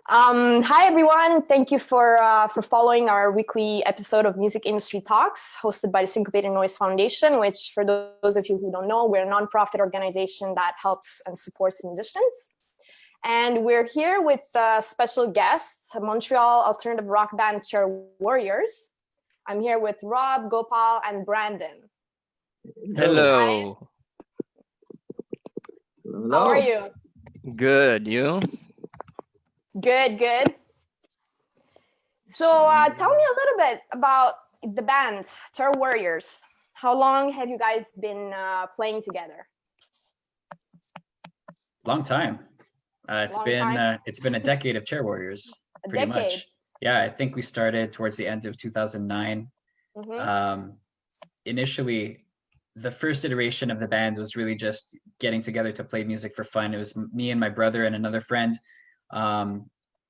Hi everyone! Thank you for following our weekly episode of Music Industry Talks, hosted by the Syncopated Noize Foundation. Which, for those of you who don't know, we're a nonprofit organization that helps and supports musicians. And we're here with special guests, Montreal alternative rock band Chair Warriors. I'm here with Rob, Gopal, and Brandon. Hello. Hello. How are you? Good. You? Good. So tell me a little bit about the band, Chair Warriors. How long have you guys been playing together? Long time. It's been a decade of Chair Warriors. Pretty much. Yeah, I think we started towards the end of 2009. Mm-hmm. Initially, the first iteration of the band was really just getting together to play music for fun. It was me and my brother and another friend.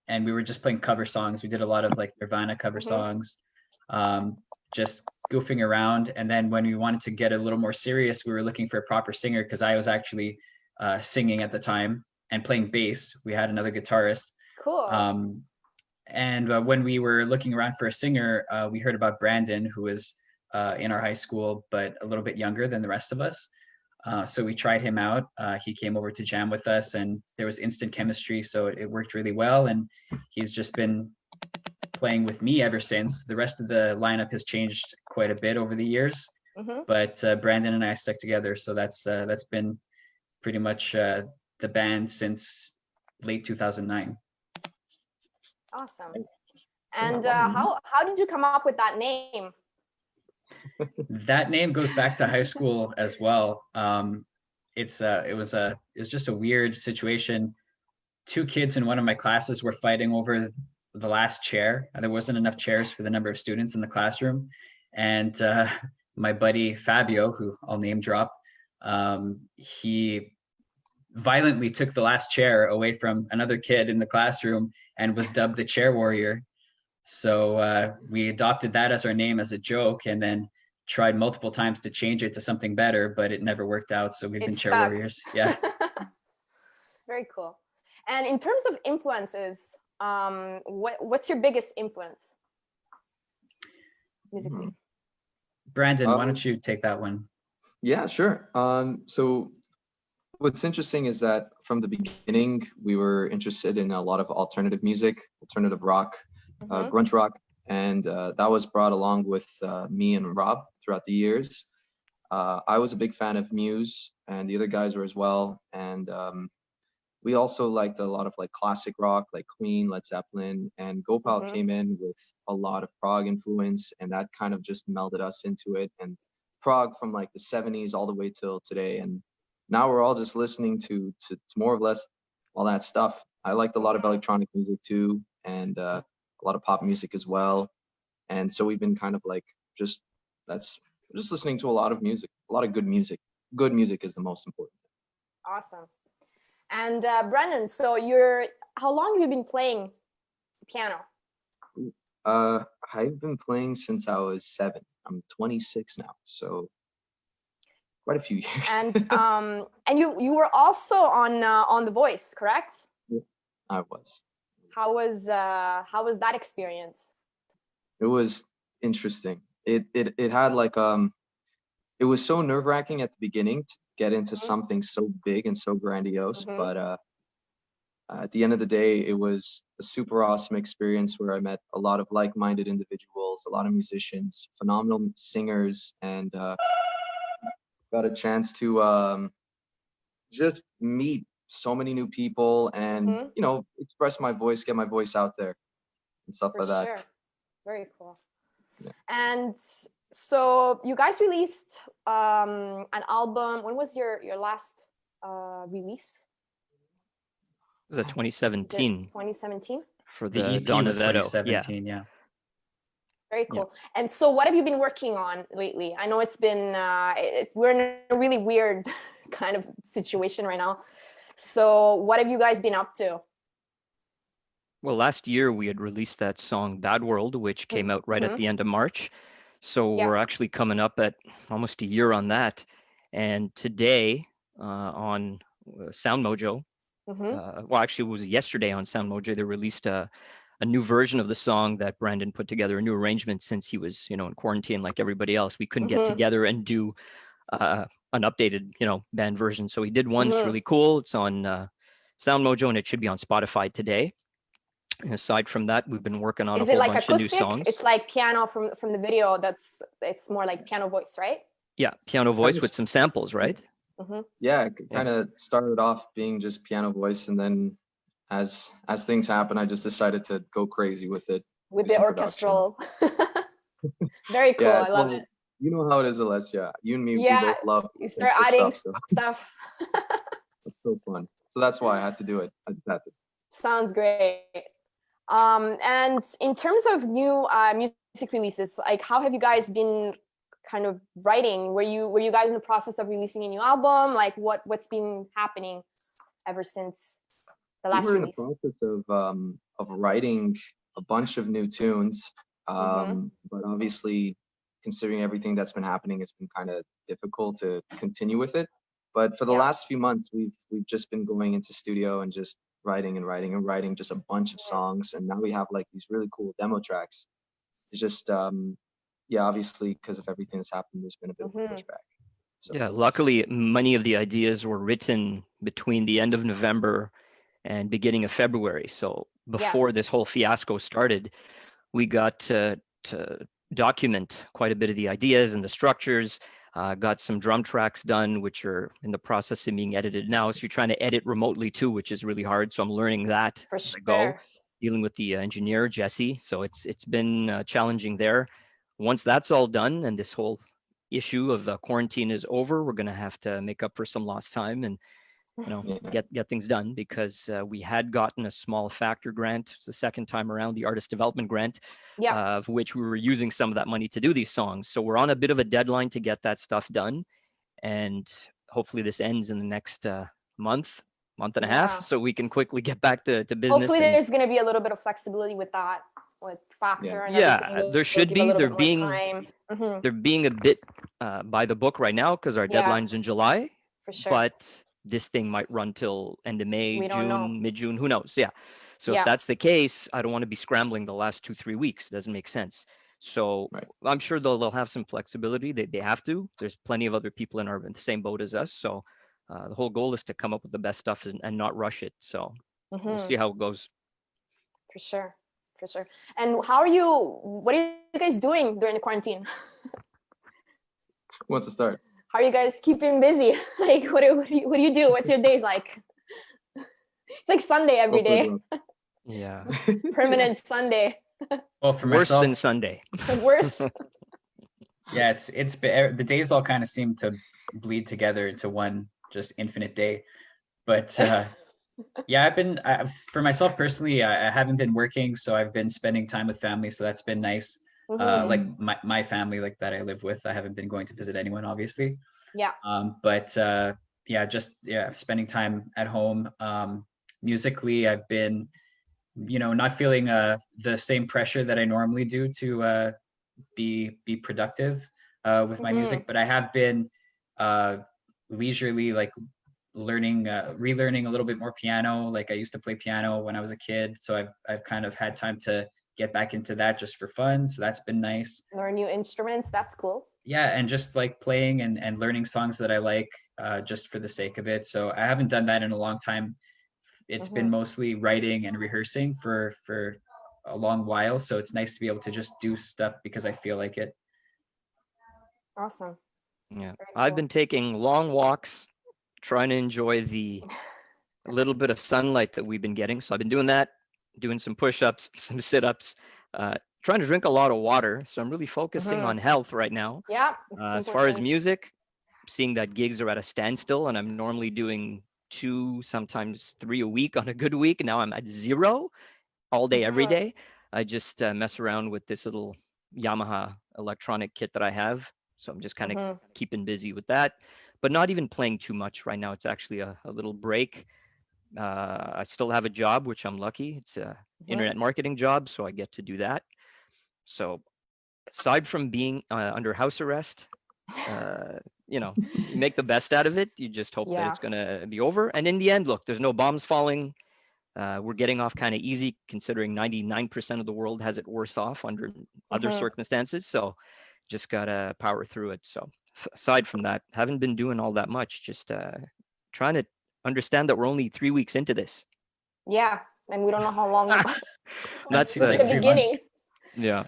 And we were just playing cover songs. We did a lot of like Nirvana cover songs, just goofing around. And then when we wanted to get a little more serious, we were looking for a proper singer because I was actually singing at the time and playing bass. We had another guitarist. Cool. And when we were looking around for a singer, we heard about Brandon, who was in our high school, but a little bit younger than the rest of us. So we tried him out. He came over to jam with us and there was instant chemistry. So it worked really well. And he's just been playing with me ever since. The rest of the lineup has changed quite a bit over the years, but Brandon and I stuck together. So that's been pretty much the band since late 2009. Awesome. And how did you come up with that name? That name goes back to high school as well. It was just a weird situation. Two kids in one of my classes were fighting over the last chair. There wasn't enough chairs for the number of students in the classroom. And my buddy Fabio, who I'll name drop, he violently took the last chair away from another kid in the classroom and was dubbed the Chair Warrior. So we adopted that as our name as a joke, and then tried multiple times to change it to something better, but it never worked out. So we've been Chair Warriors. Yeah. Very cool. And in terms of influences, what's your biggest influence musically? Brandon, why don't you take that one? Yeah, sure. So what's interesting is that from the beginning, we were interested in a lot of alternative music, alternative rock, grunge rock. And that was brought along with me and Rob throughout the years. I was a big fan of Muse, and the other guys were as well. And we also liked a lot of like classic rock, like Queen, Led Zeppelin. And Gopal came in with a lot of prog influence, and that kind of just melded us into it. And prog from like the 70s all the way till today. And now we're all just listening to more or less all that stuff. I liked a lot of electronic music too, and a lot of pop music as well. And so we've been kind of like just listening to a lot of music, a lot of good music. Good music is the most important thing. Awesome. And Brandon, so how long have you been playing piano? I've been playing since I was 7. I'm 26 now, so quite a few years. And you were also on The Voice, correct? Yeah, I was. How was that experience? It was interesting. It had like it was so nerve-wracking at the beginning to get into something so big and so grandiose, but at the end of the day, it was a super awesome experience where I met a lot of like-minded individuals, a lot of musicians, phenomenal singers, and got a chance to just meet so many new people and express my voice, get my voice out there and stuff like that. Sure. Very cool. Yeah. And so you guys released an album. When was your last release? Was it 2017? 2017 for the Dawn of 2017. Yeah. Very cool. Yeah. And so what have you been working on lately? I know it's been we're in a really weird kind of situation right now. So what have you guys been up to? Well, last year we had released that song Bad World, which came out right at the end of March. So we're actually coming up at almost a year on that. And today on Sound Mojo, well, actually, it was yesterday on Sound Mojo. They released a new version of the song that Brandon put together, a new arrangement since he was, in quarantine like everybody else. We couldn't get together and do an updated, band version. So he did one. It's really cool. It's on Sound Mojo, and it should be on Spotify today. And aside from that, we've been working on a whole bunch of new songs. It's like piano from the video. It's more like piano voice, right? Yeah, piano voice with some samples, right? Yeah, it kind of started off being just piano voice, and then as things happen, I just decided to go crazy with it. With the orchestral. Very cool. I love it. You know how it is, Alessia. You and me, we both love. You start adding stuff. It's so fun. So that's why I had to do it. I just had to. Sounds great. And in terms of new music releases, like how have you guys been kind of writing? Were you guys in the process of releasing a new album? Like what's been happening ever since the last release? We were in the process of writing a bunch of new tunes, but obviously, considering everything that's been happening, it's been kind of difficult to continue with it. But for the last few months, we've just been going into studio and just writing just a bunch of songs, and now we have like these really cool demo tracks. It's just obviously because of everything that's happened, there's been a bit of a pushback. So. Yeah, luckily many of the ideas were written between the end of November and beginning of February. So before this whole fiasco started, we got to document quite a bit of the ideas and the structures. Got some drum tracks done, which are in the process of being edited now. So you're trying to edit remotely too, which is really hard. So I'm learning that as I go, dealing with the engineer, Jesse. So it's been challenging there. Once that's all done and this whole issue of quarantine is over, we're going to have to make up for some lost time and get things done, because we had gotten a small factor grant. It's the second time around, the artist development grant, of which we were using some of that money to do these songs. So we're on a bit of a deadline to get that stuff done, and hopefully this ends in the next month and a half, so we can quickly get back to business. Hopefully there's going to be a little bit of flexibility with that, with factor and everything. There should be. They're being a bit by the book right now because our deadline's in July. For sure. But this thing might run till end of May, June, mid-June, who knows? Yeah. So if that's the case, I don't want to be scrambling the last 2-3 weeks. It doesn't make sense. So I'm sure they'll have some flexibility. They have to. There's plenty of other people in the same boat as us. So the whole goal is to come up with the best stuff and not rush it. So we'll see how it goes. For sure. And what are you guys doing during the quarantine? Who wants to start? How are you guys keeping busy? Like, what do you do? What's your days like? It's like Sunday every day. Yeah. Permanent Sunday. Well, for worse myself, than Sunday. Worse. Yeah, it's the days all kind of seem to bleed together into one just infinite day. But yeah, for myself personally, I haven't been working, so I've been spending time with family, so that's been nice. Like my family, like that I live with, I haven't been going to visit anyone, obviously. Yeah. But spending time at home. Musically, I've been, not feeling the same pressure that I normally do to be productive with my music, but I have been leisurely, like relearning a little bit more piano. Like I used to play piano when I was a kid, so I've kind of had time to get back into that just for fun. So that's been nice. Learn new instruments. That's cool. Yeah, and just like playing and learning songs that I like just for the sake of it. So I haven't done that in a long time. It's been mostly writing and rehearsing for a long while. So it's nice to be able to just do stuff because I feel like it. Awesome. Yeah, cool. I've been taking long walks, trying to enjoy the little bit of sunlight that we've been getting. So I've been doing that, doing some push-ups, some sit-ups, trying to drink a lot of water. So I'm really focusing on health right now. Yeah. As far as music, seeing that gigs are at a standstill, and I'm normally doing 2, sometimes 3 a week on a good week. Now I'm at 0 all day, every day. I just mess around with this little Yamaha electronic kit that I have. So I'm just kind of keeping busy with that, but not even playing too much right now. It's actually a little break. I still have a job, which I'm lucky. It's a internet marketing job, so I get to do that. So aside from being under house arrest, you know, you make the best out of it. You just hope that it's going to be over. And in the end, look, there's no bombs falling. We're getting off kind of easy considering 99% of the world has it worse off under other circumstances. So just got to power through it. So aside from that, haven't been doing all that much, just trying to understand that we're only 3 weeks into this. Yeah. And we don't know how long. That's seems like the 3 beginning. months. Yeah.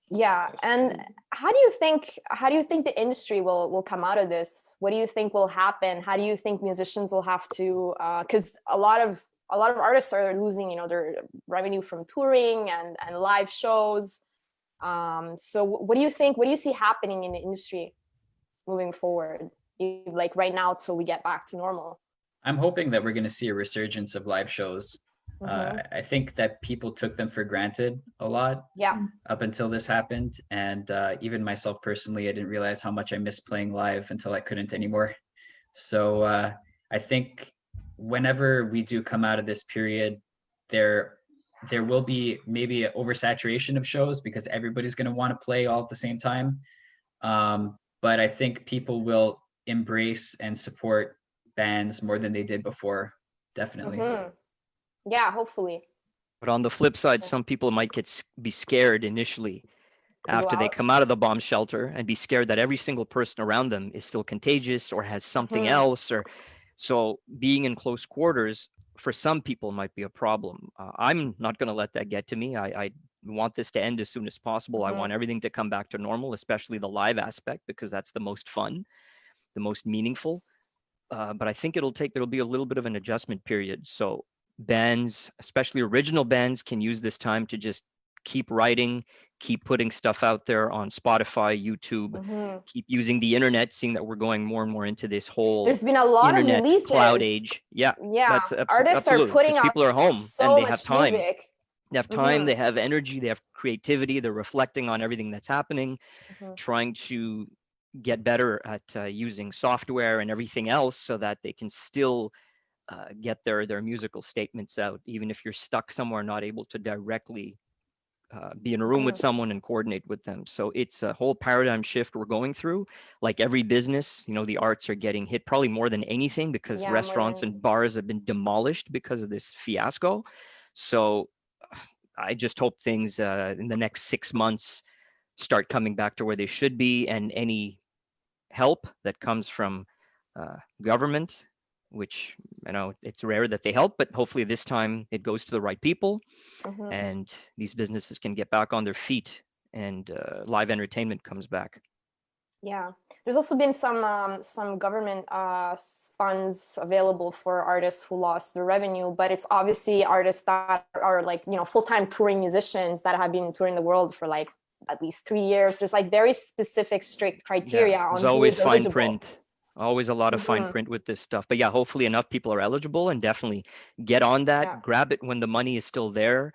Yeah. And how do you think the industry will come out of this? What do you think will happen? How do you think musicians will have to, because a lot of artists are losing, you know, their revenue from touring and live shows. So what do you think? What do you see happening in the industry moving forward, like right now, till we get back to normal? I'm hoping that we're going to see a resurgence of live shows. I think that people took them for granted a lot up until this happened. And even myself personally, I didn't realize how much I missed playing live until I couldn't anymore. So I think whenever we do come out of this period, there will be maybe an oversaturation of shows because everybody's going to want to play all at the same time. But I think people will embrace and support bands more than they did before. Definitely. Yeah, hopefully. But on the flip side, some people might be scared initially after they come out of the bomb shelter and be scared that every single person around them is still contagious or has something else. Or so being in close quarters for some people might be a problem. I'm not going to let that get to me. I want this to end as soon as possible. I want everything to come back to normal, especially the live aspect, because that's the most fun, the most meaningful. But I think there'll be a little bit of an adjustment period. So bands, especially original bands, can use this time to just keep writing, keep putting stuff out there on Spotify, YouTube, keep using the internet, seeing that we're going more and more into this whole there's been a lot internet of releases. Cloud age. Yeah. That's artists absolutely. are putting out people are home so and they much have time. music. They have time, they have energy, they have creativity, they're reflecting on everything that's happening, trying to get better at using software and everything else so that they can still get their musical statements out, even if you're stuck somewhere, not able to directly be in a room with someone and coordinate with them. So it's a whole paradigm shift we're going through. Like every business, you know, the arts are getting hit probably more than anything because restaurants and bars have been demolished because of this fiasco. So I just hope things in the next 6 months start coming back to where they should be, and any help that comes from government, which, you know, it's rare that they help, but hopefully this time it goes to the right people and these businesses can get back on their feet and live entertainment comes back. Yeah, there's also been some government funds available for artists who lost their revenue, but it's obviously artists that are like, you know, full-time touring musicians that have been touring the world for like at least 3 years. There's like very specific, strict criteria on there's who always is fine eligible. print. Always a lot of fine print with this stuff. But yeah, hopefully enough people are eligible, and definitely get on that. Grab it when the money is still there.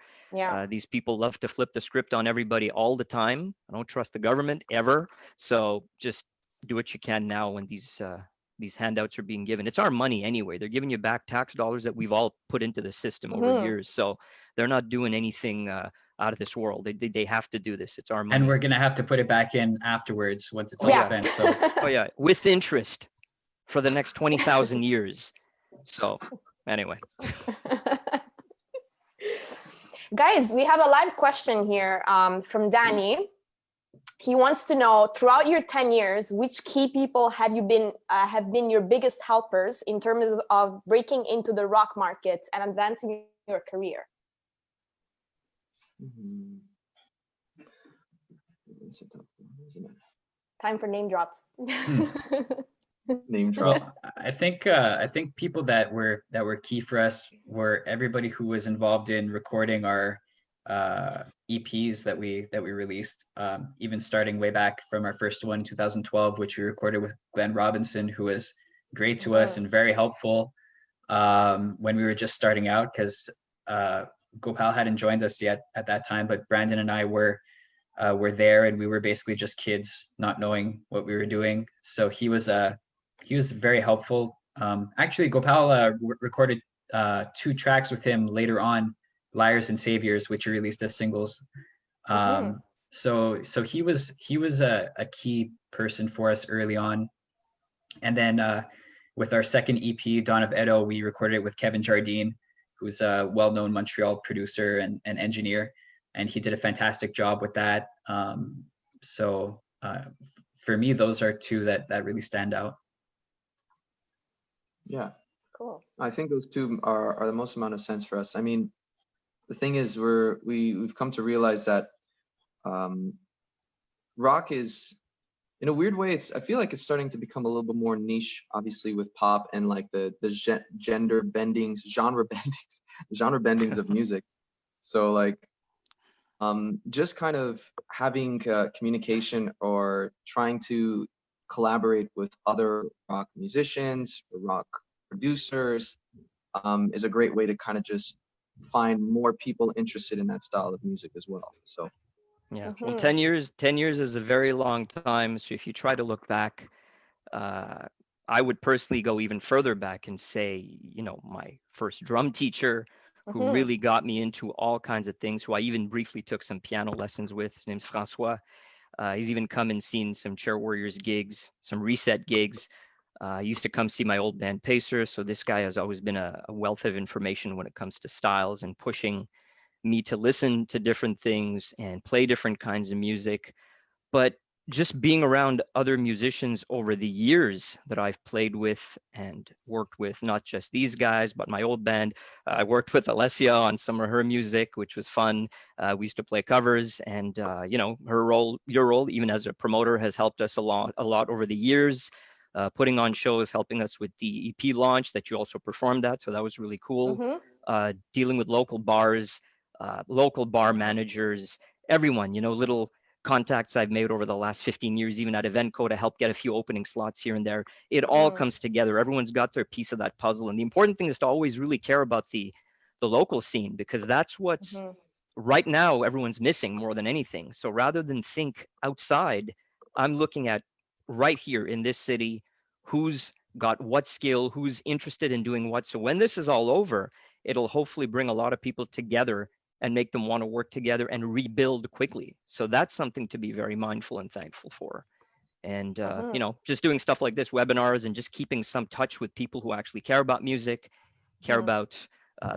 These people love to flip the script on everybody all the time. I don't trust the government ever. So just do what you can now when these handouts are being given. It's our money anyway. They're giving you back tax dollars that we've all put into the system over years. So they're not doing anything out of this world. They have to do this. It's our money. And we're going to have to put it back in afterwards once it's all spent. So. Oh yeah, with interest for the next 20,000 years. So anyway. Guys, we have a live question here from Danny. He wants to know, throughout your 10 years, which key people have been your biggest helpers in terms of breaking into the rock market and advancing your career? Time for name drops. Name drop. Well, I think people that were key for us were everybody who was involved in recording our EPs that we released, even starting way back from our first one in 2012, which we recorded with Glen Robinson, who was great to us and very helpful when we were just starting out, because Gopal hadn't joined us yet at that time, but Brandon and I were there, and we were basically just kids not knowing what we were doing. So he was very helpful. Actually, Gopal recorded 2 tracks with him later on, Liars and Saviours, which are released as singles. So he was a key person for us early on. And then with our second EP, Dawn of Edo, we recorded it with Kevin Jardine, who's a well-known Montreal producer and engineer, and he did a fantastic job with that. So for me, those are two that really stand out. Yeah. Cool. I think those two are the most amount of sense for us. I mean, the thing is, we've come to realize that rock is, in a weird way, I feel like it's starting to become a little bit more niche, obviously with pop and like the gender bendings, genre bendings of music. So like, just kind of having communication or trying to collaborate with other rock musicians or rock producers is a great way to kind of just find more people interested in that style of music as well. So yeah, well, 10 years is a very long time. So if you try to look back, I would personally go even further back and say, my first drum teacher who really got me into all kinds of things, who I even briefly took some piano lessons with. His name's Francois. He's even come and seen some Chair Warriors gigs, some Reset gigs. I used to come see my old band Pacer. So this guy has always been a wealth of information when it comes to styles and pushing me to listen to different things and play different kinds of music. But just being around other musicians over the years that I've played with and worked with, not just these guys, but my old band. I worked with Alessia on some of her music, which was fun. We used to play covers, and her role, your role, even as a promoter, has helped us a lot over the years. Putting on shows, helping us with the EP launch that you also performed at, so that was really cool. Dealing with local bars, local bar managers, everyone, little contacts I've made over the last 15 years, even at Eventco, to help get a few opening slots here and there. It all comes together. Everyone's got their piece of that puzzle. And the important thing is to always really care about the local scene, because that's what's right now everyone's missing more than anything. So rather than think outside, I'm looking at right here in this city, who's got what skill, who's interested in doing what. So when this is all over, it'll hopefully bring a lot of people together and make them want to work together and rebuild quickly. So that's something to be very mindful and thankful for. And, just doing stuff like this, webinars, and just keeping some touch with people who actually care about music, care about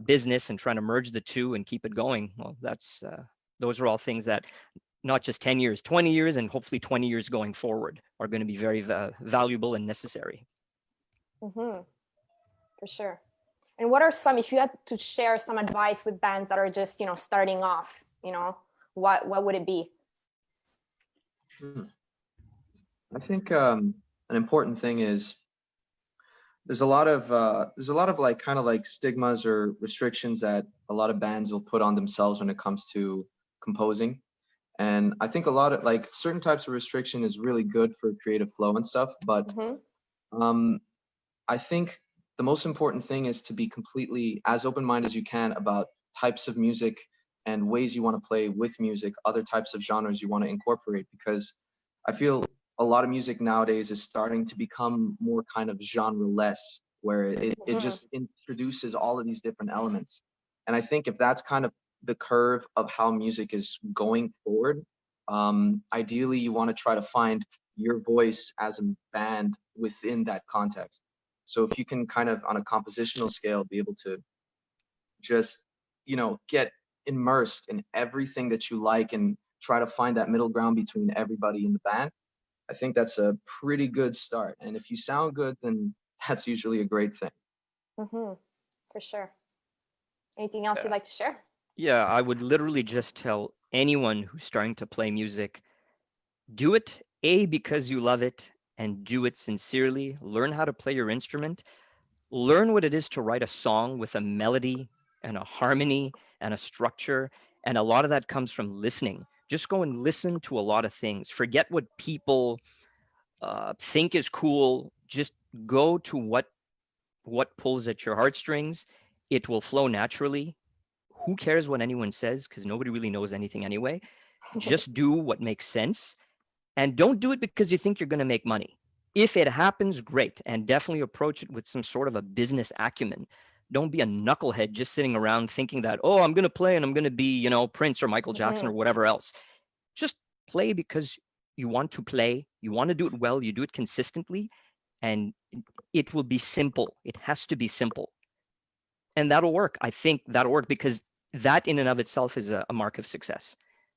business, and trying to merge the two and keep it going. Well, those are all things that not just 10 years, 20 years, and hopefully 20 years going forward are going to be very valuable and necessary. For sure. And what are some, if you had to share some advice with bands that are just, starting off, what would it be? I think an important thing is there's a lot of like kind of like stigmas or restrictions that a lot of bands will put on themselves when it comes to composing. And I think a lot of like certain types of restriction is really good for creative flow and stuff. But I think the most important thing is to be completely as open-minded as you can about types of music and ways you want to play with music, other types of genres you want to incorporate, because I feel a lot of music nowadays is starting to become more kind of genre-less, where it just introduces all of these different elements. And I think if that's kind of the curve of how music is going forward, ideally you want to try to find your voice as a band within that context. So if you can kind of on a compositional scale be able to just, get immersed in everything that you like and try to find that middle ground between everybody in the band, I think that's a pretty good start. And if you sound good, then that's usually a great thing. For sure. Anything else you'd like to share? Yeah, I would literally just tell anyone who's starting to play music, do it, because you love it, and do it sincerely. Learn how to play your instrument. Learn what it is to write a song with a melody and a harmony and a structure. And a lot of that comes from listening. Just go and listen to a lot of things. Forget what people think is cool. Just go to what pulls at your heartstrings. It will flow naturally. Who cares what anyone says? Because nobody really knows anything anyway. Just do what makes sense. And don't do it because you think you're going to make money. If it happens, great. And definitely approach it with some sort of a business acumen. Don't be a knucklehead just sitting around thinking that, oh, I'm going to play and I'm going to be, Prince or Michael Jackson or whatever else. Just play because you want to play, you want to do it well, you do it consistently, and it will be simple. It has to be simple. And that'll work. I think that'll work because that in and of itself is a mark of success.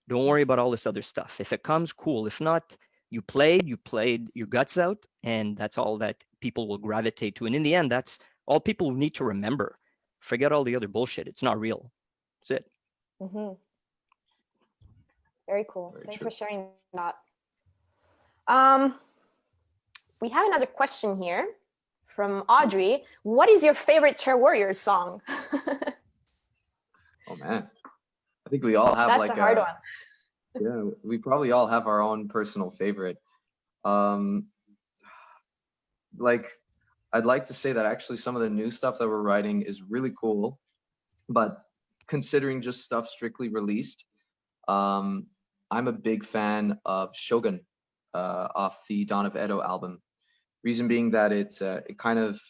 Don't worry about all this other stuff. If it comes, cool. If not, you played your guts out, and that's all that people will gravitate to. And in the end, that's all people need to remember. Forget all the other bullshit. It's not real. That's it. Mm-hmm. Very cool. Very Thanks true. for sharing that. We have another question here from Audrey. What is your favorite Chair Warriors song? Oh man, I think we all have That's like a hard one. Yeah, we probably all have our own personal favorite. Like, I'd like to say that actually some of the new stuff that we're writing is really cool, but considering just stuff strictly released, I'm a big fan of Shogun off the Dawn of Edo album. Reason being that it kind of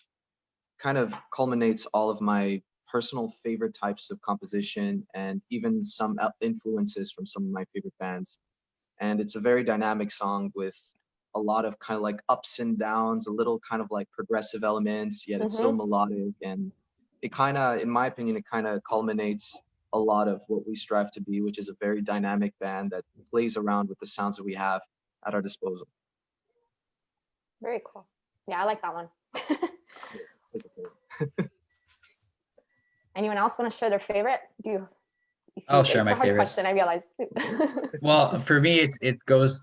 culminates all of my personal favorite types of composition and even some influences from some of my favorite bands. And it's a very dynamic song with a lot of kind of like ups and downs, a little kind of like progressive elements, yet it's still melodic. And it kind of, in my opinion, it kind of culminates a lot of what we strive to be, which is a very dynamic band that plays around with the sounds that we have at our disposal. Very cool. Yeah, I like that one. Anyone else want to share their favorite? I'll share my It's a hard favorite. question, I realize. Well, for me, it goes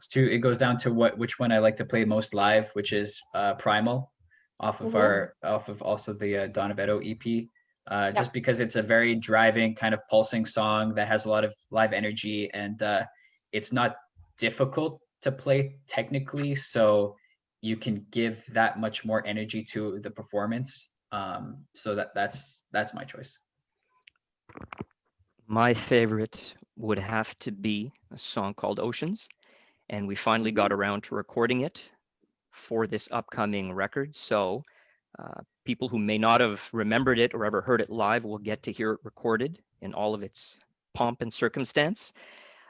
down to which one I like to play most live, which is Primal, off of also the Dawn of Edo EP. Just because it's a very driving, kind of pulsing song that has a lot of live energy, and it's not difficult to play technically, so you can give that much more energy to the performance. So that's my choice. My favorite would have to be a song called Oceans, and we finally got around to recording it for this upcoming record. So people who may not have remembered it or ever heard it live will get to hear it recorded in all of its pomp and circumstance.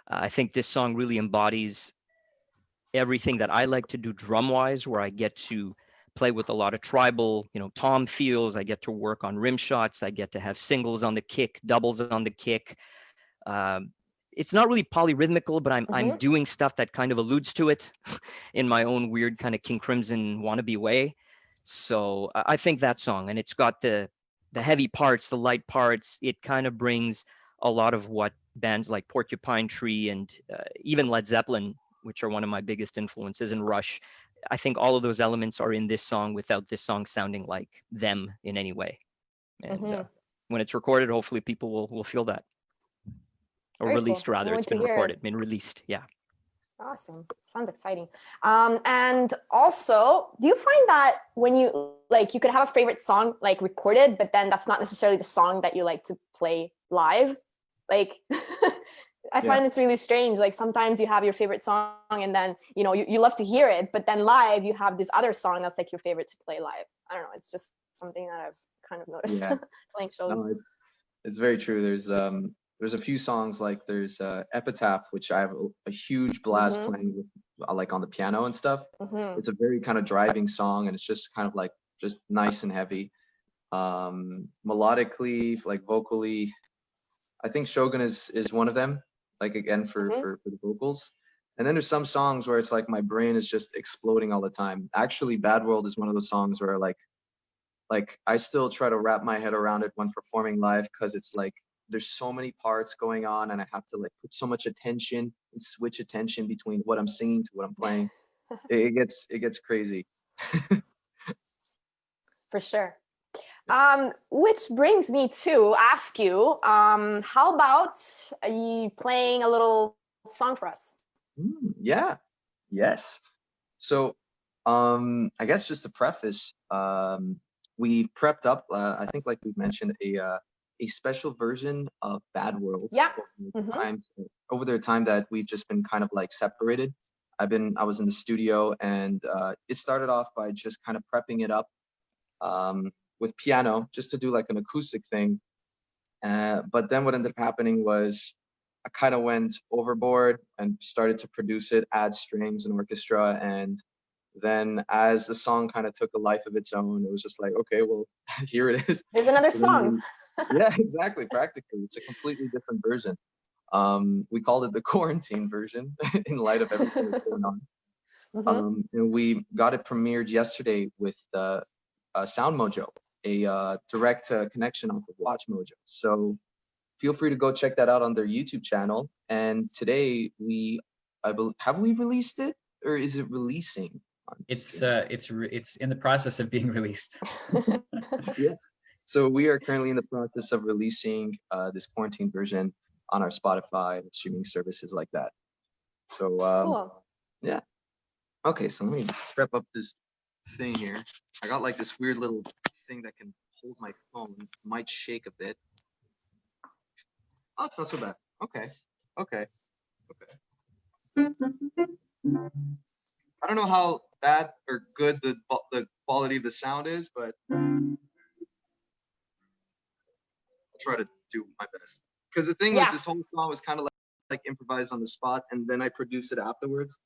I think this song really embodies everything that I like to do drum-wise, where I get to play with a lot of tribal, tom feels. I get to work on rim shots. I get to have singles on the kick, doubles on the kick. It's not really polyrhythmical, but I'm doing stuff that kind of alludes to it in my own weird kind of King Crimson wannabe way. So I think that song, and it's got the heavy parts, the light parts. It kind of brings a lot of what bands like Porcupine Tree and even Led Zeppelin, which are one of my biggest influences, and Rush. I think all of those elements are in this song without this song sounding like them in any way. And when it's recorded, hopefully people will feel that. Or Very released, cool. rather. It's been recorded, been released. Yeah. Awesome. Sounds exciting. And also, do you find that when you could have a favorite song like recorded, but then that's not necessarily the song that you like to play live? Like, I find it's really strange. Like sometimes you have your favorite song and then, you love to hear it, but then live you have this other song that's like your favorite to play live. I don't know. It's just something that I've kind of noticed playing shows. No, it's very true. There's a few songs, like there's Epitaph, which I have a huge blast playing with, like on the piano and stuff. It's a very kind of driving song, and it's just kind of like just nice and heavy. Melodically, like vocally, I think Shogun is one of them. Like again for the vocals. And then there's some songs where it's like my brain is just exploding all the time. Actually, Bad World is one of those songs where like I still try to wrap my head around it when performing live, because it's like there's so many parts going on and I have to like put so much attention and switch attention between what I'm singing to what I'm playing. It gets crazy. For sure. Which brings me to ask you, how about you playing a little song for us? Yeah. Yes. So I guess just to preface, we prepped up, I think like we've mentioned, a special version of Bad World. Yeah. Over the time that we've just been kind of like separated. I was in the studio, and it started off by just kind of prepping it up with piano, just to do like an acoustic thing. But then what ended up happening was I kind of went overboard and started to produce it, add strings and orchestra. And then as the song kind of took a life of its own, it was just like, okay, well, here it is. There's another So song. yeah, exactly. Practically, it's a completely different version. We called it the quarantine version in light of everything that's going on. And we got it premiered yesterday with Sound Mojo, a direct connection off of Watch Mojo. So feel free to go check that out on their YouTube channel. And today have we released it, or is it releasing? It's in the process of being released. Yeah. So we are currently in the process of releasing this quarantine version on our Spotify and streaming services like that. So Cool. yeah. Okay, so let me prep up this thing here. I got like this weird little thing that can hold my phone. It might shake a bit. Oh, it's not so bad. Okay. I don't know how bad or good the quality of the sound is, but I'll try to do my best. Because the thing was, this whole song was kind of like improvised on the spot, and then I produced it afterwards.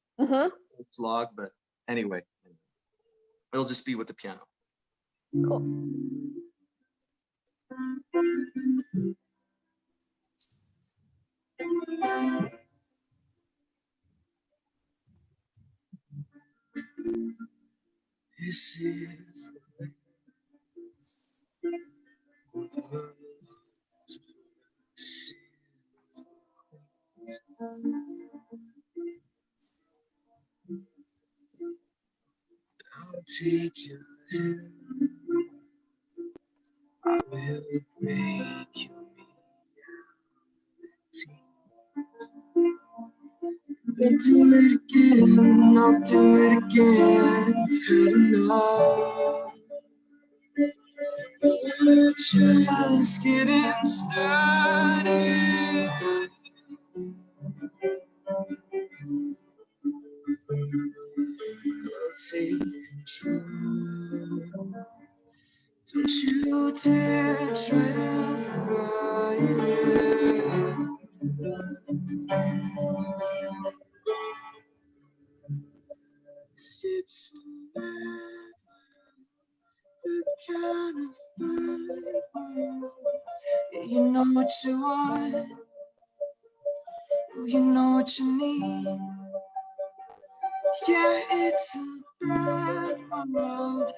Vlog, but anyway, it'll just be with the piano. Cool. This is I'll take your hand, I will make you reality. I'll do it again, I'll do it again. I've had enough. We're just getting started. I'll take control. Don't you dare try to fight it. It's the kind of fight. You know what you want. You know what you need. Yeah, it's a bad world,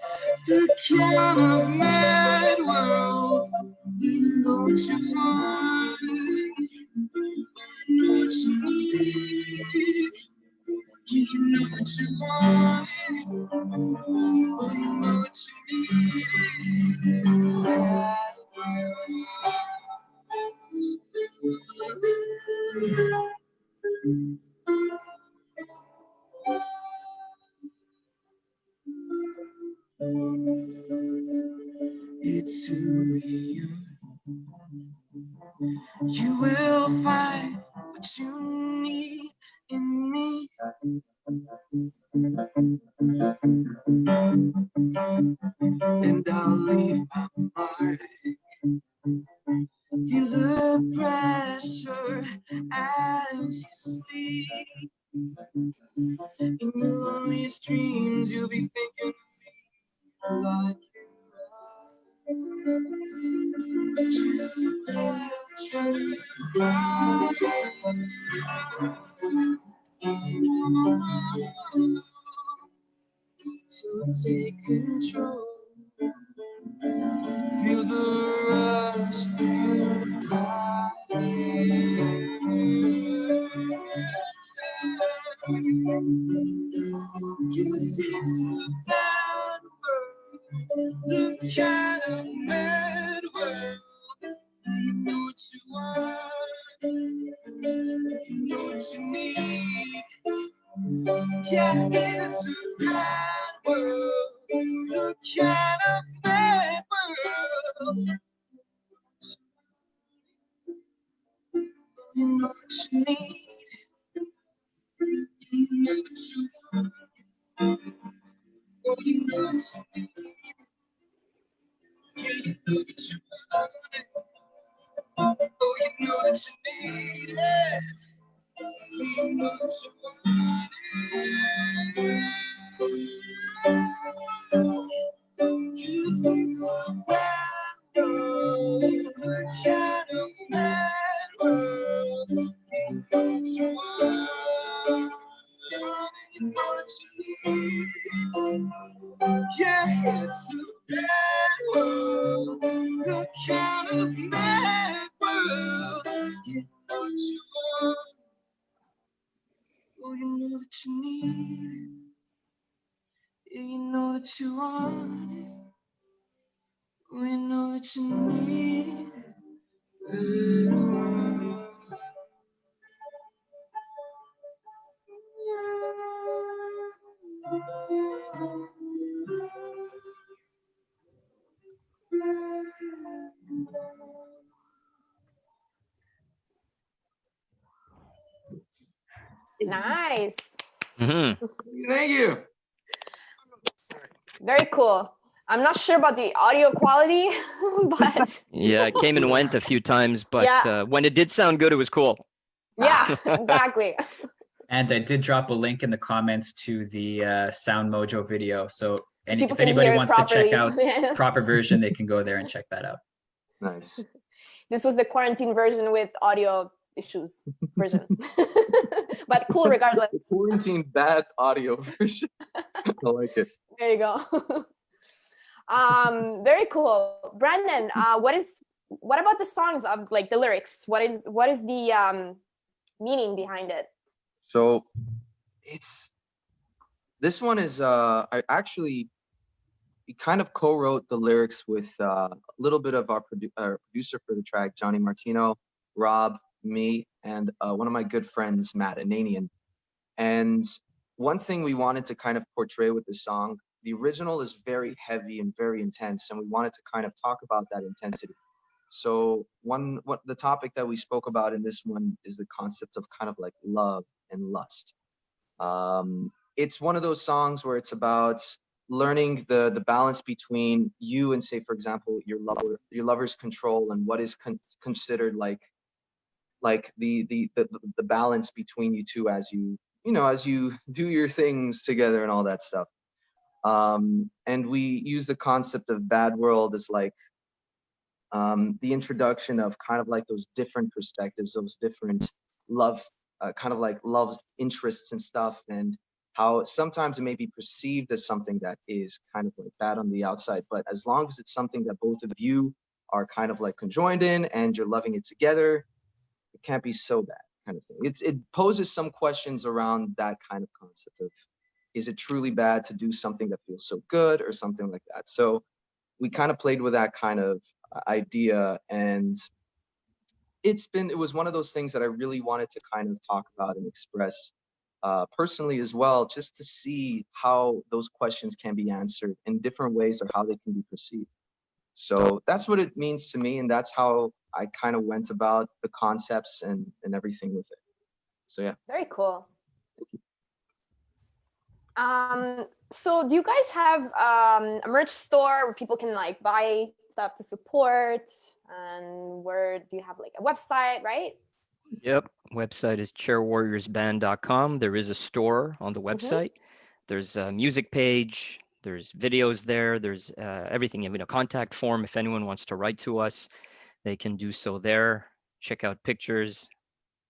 the kind of mad world. You know what you want, you know what you need. Yeah, you know what you want, oh, you know what you need. Yeah. It's who we are. You will find what you need in me. And I'll leave my mark. Feel the pressure as you sleep. In your loneliest dreams, you'll be thinking of me like so take control. Feel the rush through your body. Cause it's a bad world, the kind of mad world. You know what you want, you know what you need. Yeah, it's a bad world, the kind of mad world. You know what you need. You know what you want. Oh, you know what you need. Yeah, you know what you want. Oh, you know what you need. Yeah, it's a bad world, the kind of mad world. You know what you want, oh, you know that you need it. Yeah, you know that you want it, oh, you know that you need it. Nice. Mm-hmm. Thank you. Very cool. I'm not sure about the audio quality, but Yeah, it came and went a few times, but Yeah. when it did sound good, it was cool. yeah, exactly. And I did drop a link in the comments to the Sound Mojo video. So So people if can anybody hear it wants to check out properly. proper version, they can go there and check that out. Nice. This was the quarantine version with audio issues version. But cool regardless. The quarantine bad audio version. I like it. There you go. Very cool. Brandon, what about the songs of like the lyrics? What is the meaning behind it? So this one is I actually kind of co-wrote the lyrics with a little bit of our producer for the track, Johnny Martino, Rob, me, and one of my good friends, Matt Ananian. And one thing we wanted to kind of portray with the song, the original is very heavy and very intense, and we wanted to kind of talk about that intensity. So what the topic that we spoke about in this one is the concept of kind of like love and lust. It's one of those songs where it's about learning the balance between you and, say, for example, your lover's control, and what is considered like the balance between you two as as you do your things together and all that stuff. And we use the concept of bad world as like the introduction of kind of like those different perspectives, those different love, kind of like love's interests and stuff, and how sometimes it may be perceived as something that is kind of like bad on the outside, but as long as it's something that both of you are kind of like conjoined in and you're loving it together, it can't be so bad, kind of thing. It poses some questions around that kind of concept of, is it truly bad to do something that feels so good or something like that? So we kind of played with that kind of idea, and it was one of those things that I really wanted to kind of talk about and express personally as well, just to see how those questions can be answered in different ways or how they can be perceived. So that's what it means to me, and that's how I kind of went about the concepts and everything with it. So yeah. Very cool. So do you guys have a merch store where people can like buy stuff to support? And where do you have like a website, right? Yep. Website is chairwarriorsband.com. There is a store on the website. There's a music page. There's videos there. There's everything. A contact form. If anyone wants to write to us, they can do so there. Check out pictures,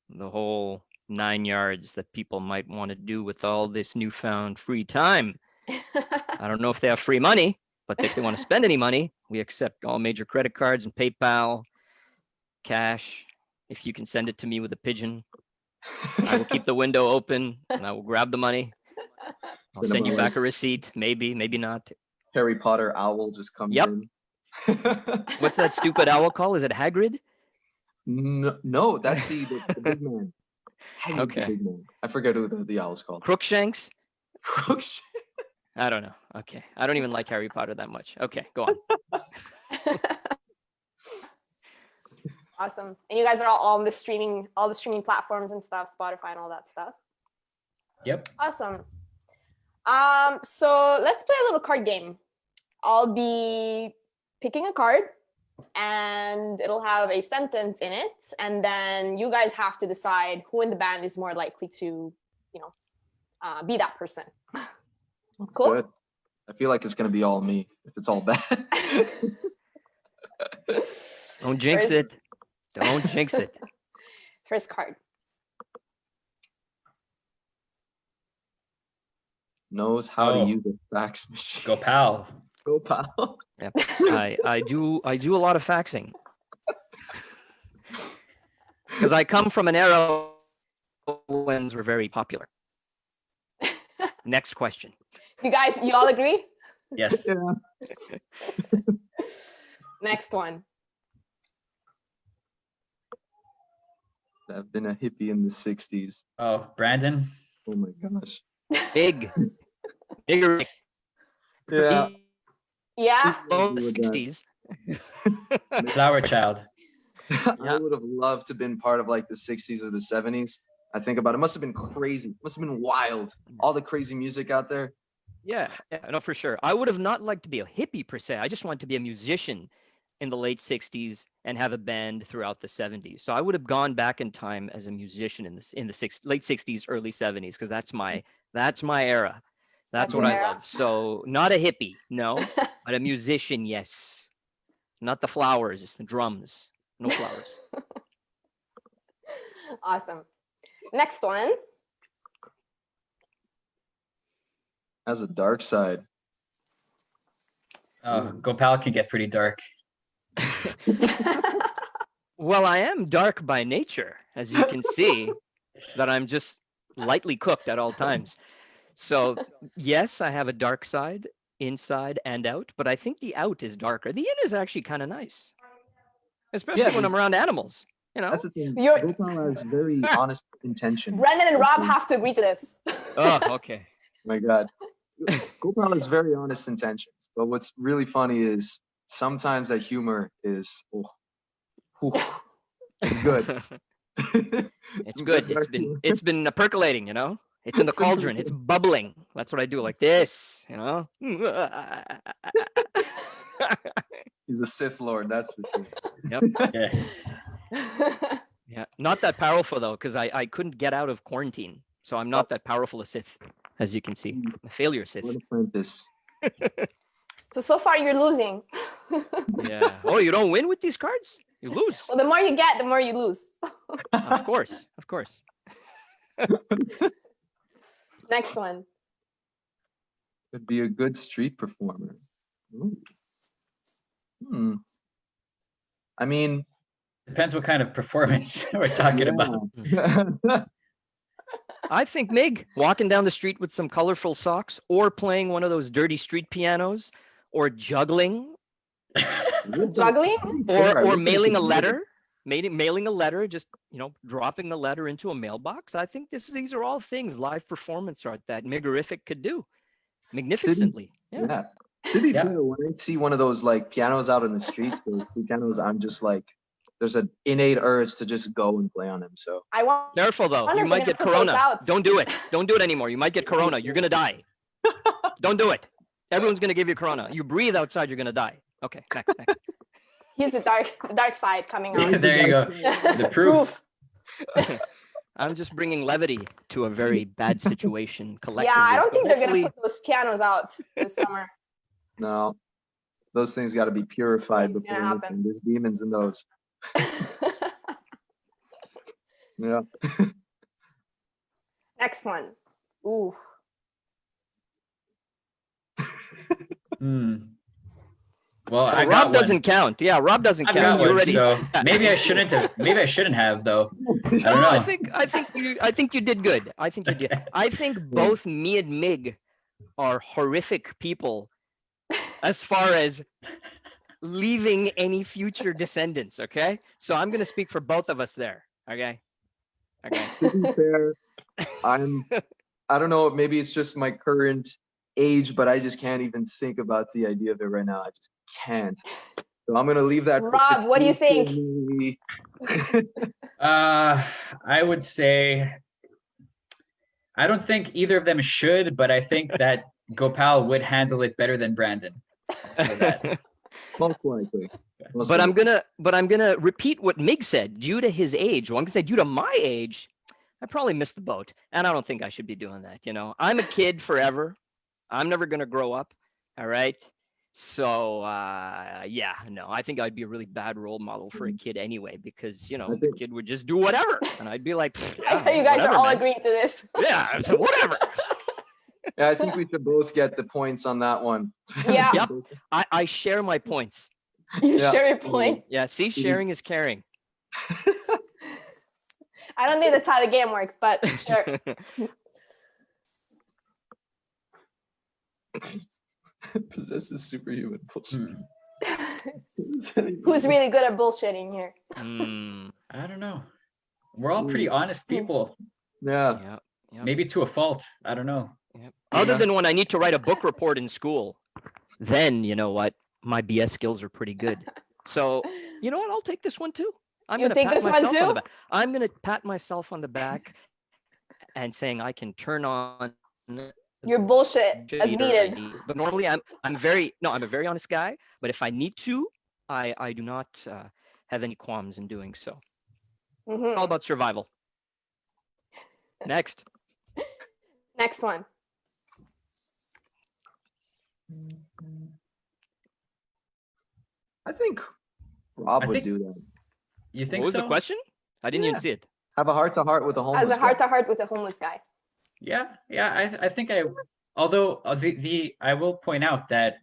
the whole 9 yards that people might want to do with all this newfound free time. I don't know if they have free money, but if they want to spend any money, we accept all major credit cards and PayPal, cash. If you can send it to me with a pigeon, I will keep the window open and I will grab the money. I'll send you back a receipt. Maybe, maybe not. Harry Potter owl just comes in. What's that stupid owl called? Is it Hagrid? No, that's the big man. Okay. The big man. I forget who the owl's called. Crookshanks? Crookshanks? I don't know. Okay. I don't even like Harry Potter that much. Okay, go on. Awesome. And you guys are all on the streaming platforms and stuff, Spotify and all that stuff. Yep. Awesome. So let's play a little card game. I'll be picking a card and it'll have a sentence in it, and then you guys have to decide who in the band is more likely to, be that person. Cool. Good. I feel like it's gonna be all me if it's all bad. Don't jinx it. Don't jinx it. First card. Knows how Oh. to use a fax machine. Gopal. Gopal. Yep. I do a lot of faxing. Because I come from an era when were very popular. Next question. You all agree? Yes. Yeah. Next one. I've been a hippie in the 60s. Oh, Brandon. Oh my gosh. Bigger. Yeah. Yeah. Oh, the With that. 60s. Flower child. I would have loved to have been part of like the 60s or the 70s. I think about it. Must have been crazy. Must have been wild. All the crazy music out there. Yeah, no, for sure. I would have not liked to be a hippie per se. I just wanted to be a musician in the late 60s and have a band throughout the 70s. So I would have gone back in time as a musician in the late 60s, early 70s, because that's my era. That's what your I era? love. So not a hippie, no, but a musician, yes. Not the flowers, it's the drums. No flowers. Awesome. Next one. Has a dark side. Oh, Gopal can get pretty dark. Well, I am dark by nature, as you can see, that I'm just lightly cooked at all times. So yes, I have a dark side, inside and out, but I think the out is darker. The in is actually kind of nice, especially when I'm around animals. That's the thing. You're- Gopal has very honest intention. Brendan and Rob have to agree to this. Oh, okay. My God. Gopal has very honest intentions. But what's really funny is sometimes that humor is it's good. It's good. It's been percolating, It's in the cauldron. It's bubbling. That's what I do, like this, He's a Sith Lord, that's for sure. Yep. Yeah. Yeah. Not that powerful though, because I couldn't get out of quarantine. So I'm not that powerful a Sith, as you can see. I'm a failure Sith. What apprentice. So far you're losing. Yeah. Oh, you don't win with these cards? You lose. Well, the more you get, the more you lose. Of course. Of course. Next one. Could be a good street performer. Ooh. I mean, Depends what kind of performance we're talking about. I think Mig walking down the street with some colorful socks, or playing one of those dirty street pianos, or juggling, Juggling? or mailing a letter. Mailing a letter, just dropping the letter into a mailbox. I think these are all things live performance art that Migorific could do magnificently. Yeah. To be Yeah. fair, when I see one of those like pianos out in the streets, those pianos, I'm just like, there's an innate urge to just go and play on them. So I want. Careful though, wonder you if might they're get gonna put those corona. out. Don't do it. Don't do it anymore. You might get corona. You're gonna die. Don't do it. Everyone's gonna give you corona. You breathe outside, you're gonna die. Okay, next. He's the dark side coming out. There you go. The proof. I'm just bringing levity to a very bad situation collectively. Yeah, I don't so think they're gonna hopefully- put those pianos out this summer. no, those things got to be purified Ain't before gonna anything. happen. There's demons in those. Yeah. Next one. Ooh. Hmm. Well, I got Rob one. doesn't count. Yeah, Rob doesn't I've count. got You one, already. so maybe I shouldn't have. Maybe I shouldn't have though. I don't No, know. I think you did good. I think you did. I think both me and Mig are horrific people as far as leaving any future descendants, okay? So I'm gonna speak for both of us there. Okay. To be fair, I don't know, maybe it's just my current age, but I just can't even think about the idea of it right now. I just can't. So I'm gonna leave that. Rob, what do you think? think? I would say I don't think either of them should, but I think that Gopal would handle it better than Brandon. Most likely. But I'm gonna repeat what Mig said. Due to his age, well, I'm gonna say due to my age, I probably missed the boat, and I don't think I should be doing that. You know, I'm a kid forever. I'm never gonna grow up. All right. So yeah, no, I think I'd be a really bad role model for a kid anyway, because the kid would just do whatever, and I'd be like, yeah, you guys whatever, are all man. agreeing to this. Yeah, so whatever. Yeah, I think we should both get the points on that one. Yeah. Yep. I share my points. You Yeah. share your point. Yeah, see, sharing is caring. I don't think that's how the game works, but sure. Possesses superhuman bullshit. Who's really good at bullshitting here? I don't know. We're all pretty honest people. Yeah. Yeah. Maybe to a fault. I don't know. Yep. Other than when I need to write a book report in school, then you know what? My BS skills are pretty good. So you know what? I'll take this one too. I'm You gonna take pat this one myself on too? the back. I'm gonna pat myself on the back and saying I can turn on Your bullshit as cheater needed. ID. But normally I'm a very honest guy. But if I need to, I do not have any qualms in doing so. It's all about survival. Next. Next one. I think Rob I would think- do that. You think What was so? the question? I didn't even see it. Have a heart-to-heart with a homeless As a guy. heart-to-heart with a homeless guy. Yeah. I think although I will point out that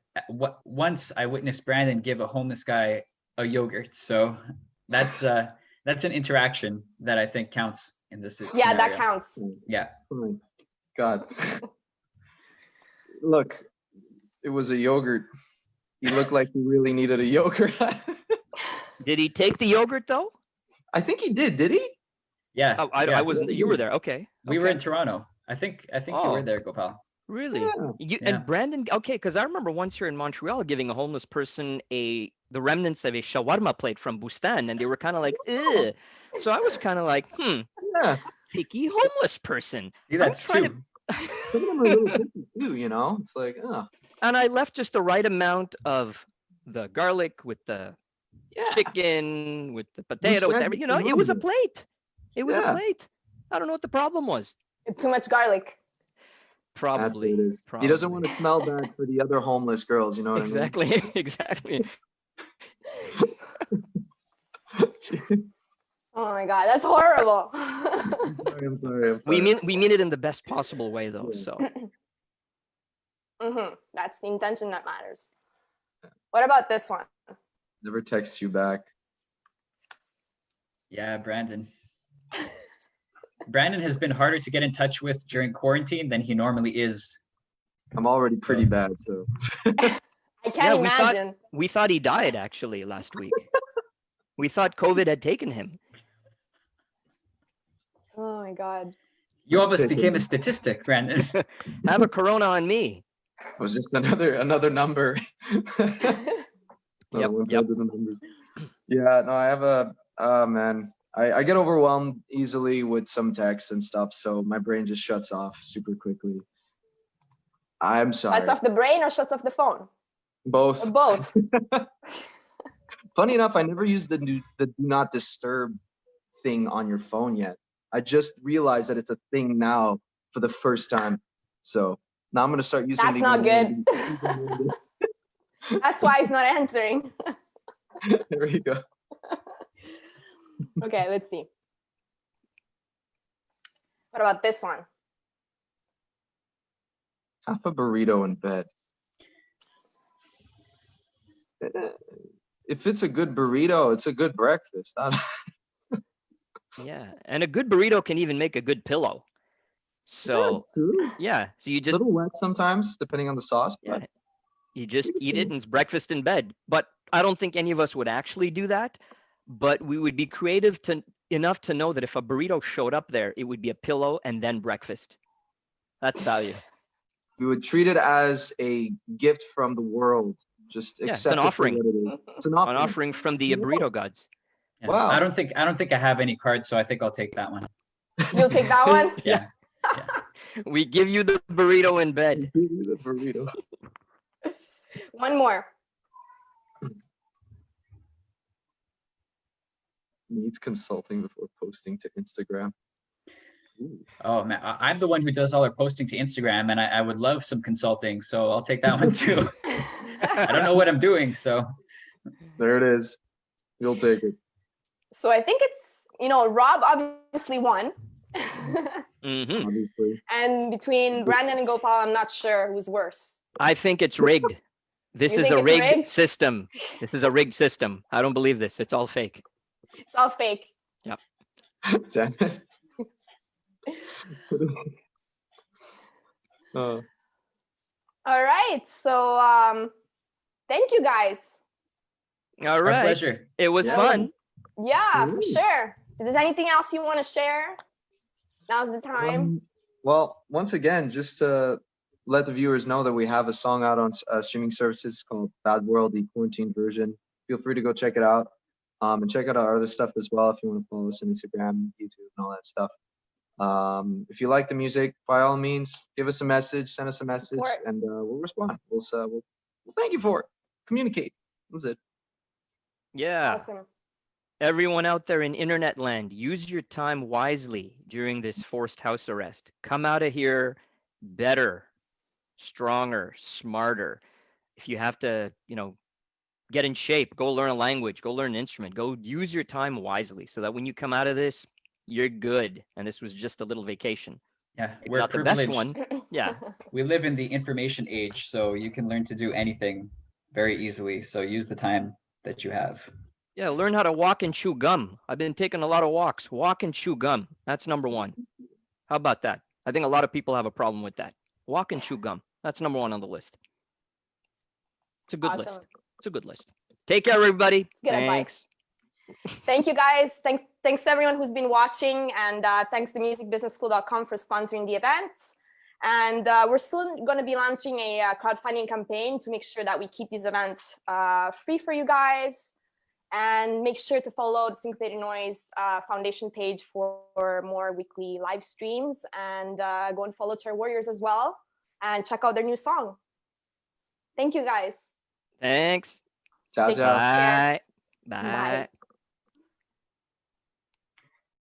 once I witnessed Brandon give a homeless guy a yogurt. So that's an interaction that I think counts in this Yeah, scenario. that counts. Yeah. Fine. God. Look, it was a yogurt. He looked like he really needed a yogurt. Did he take the yogurt though? I think he did he? Yeah. Oh, I yeah. wasn't. You were there. Okay. We were Okay. in Toronto. I think you Oh. were there, Gopal. Really? Yeah. You, Yeah. And Brandon, okay, because I remember once here in Montreal giving a homeless person the remnants of a shawarma plate from Bustan, and they were kind of like, ugh. So I was kind of like, Yeah. picky homeless person. See, that's trying true. Some of them are a little picky too, It's like, And I left just the right amount of the garlic with the chicken, with the potato, with said everything. Mr. It was a Robinson? plate. It was a Yeah. plate. I don't know what the problem was. Too much garlic. that's what Probably. it is. He doesn't want to smell bad for the other homeless girls, you know what Exactly. Exactly. I mean? Oh my God, that's horrible. I'm sorry. We mean it in the best possible way though. Yeah. So That's the intention that matters. What about this one? Never text you back. Yeah, Brandon. Brandon has been harder to get in touch with during quarantine than he normally is. I'm already pretty bad, so I can't we imagine. thought he died actually last week. We thought COVID had taken him. Oh my God. You almost became a statistic, Brandon. Have a corona on me. it was just another number. Yep, One yep. of the numbers. Yeah, no, I have man. I get overwhelmed easily with some text and stuff, so my brain just shuts off super quickly. I'm sorry. Shuts off the brain or shuts off the phone? Or Both. both. Funny enough, I never used the do not disturb thing on your phone yet. I just realized that it's a thing now for the first time. So now I'm gonna start using it. That's not good. That's why he's not answering. There you go. Okay, let's see. What about this one? Half a burrito in bed. If it's a good burrito, it's a good breakfast. Yeah, and a good burrito can even make a good pillow. So True. yeah, so you A just little wet sometimes, depending on the sauce. But you just eat it and it's breakfast in bed. But I don't think any of us would actually do that. But we would be creative enough to know that if a burrito showed up there, it would be a pillow and then breakfast. That's value. we would treat it as a gift from the world. Just Yeah, it's accept an it for offering. what it is. It's an An offering. offering from the burrito gods. Yeah. Wow. I don't think I have any cards, so I think I'll take that one. You'll take that one? Yeah. We give you the burrito in bed. The burrito. One more. needs consulting before posting to Instagram. Ooh. Oh man, I'm the one who does all our posting to Instagram, and I would love some consulting, so I'll take that one too. I don't know what I'm doing, so There it is. You'll take it. So I think it's, Rob obviously won. Mhm. Obviously. And between Brandon and Gopal, I'm not sure who's worse. I think it's rigged. This You is think a it's rigged rigged? system. This is a rigged system. I don't believe this. It's all fake. It's all fake. Damn it. Oh, All right. So thank you guys. All our right. pleasure. It was Yeah. fun. Yeah, for Ooh. sure. If there's anything else you want to share, now's the time. well, once again, just to let the viewers know that we have a song out on streaming services called Bad World, the quarantine version. Feel free to go check it out. And check out our other stuff as well if you want to follow us on Instagram, YouTube, and all that stuff. If you like the music, by all means, give us a message, send us a message, Support. and we'll respond. We'll thank you for it. Communicate. That's it. Yeah. Awesome. Everyone out there in internet land, use your time wisely during this forced house arrest. Come out of here better, stronger, smarter. If you have to, get in shape, go learn a language, go learn an instrument, go use your time wisely so that when you come out of this, you're good. And this was just a little vacation. Yeah, Maybe we're not the best privileged. one. Yeah. We live in the information age, so you can learn to do anything very easily. So use the time that you have. Yeah, learn how to walk and chew gum. I've been taking a lot of walks. Walk and chew gum. That's number one. How about that? I think a lot of people have a problem with that. Walk and chew gum. That's number one on the list. It's a good list. Awesome. It's a good list. Take care, everybody. Good Thanks. advice. Thank you, guys. Thanks to everyone who's been watching, and thanks to musicbusinessschool.com for sponsoring the event. And we're soon going to be launching a crowdfunding campaign to make sure that we keep these events free for you guys. And make sure to follow the Syncopated Noize Foundation page for more weekly live streams, and go and follow Chair Warriors as well, and check out their new song. Thank you, guys. Thanks. Ciao, Take ciao. care. Bye. Bye. Bye.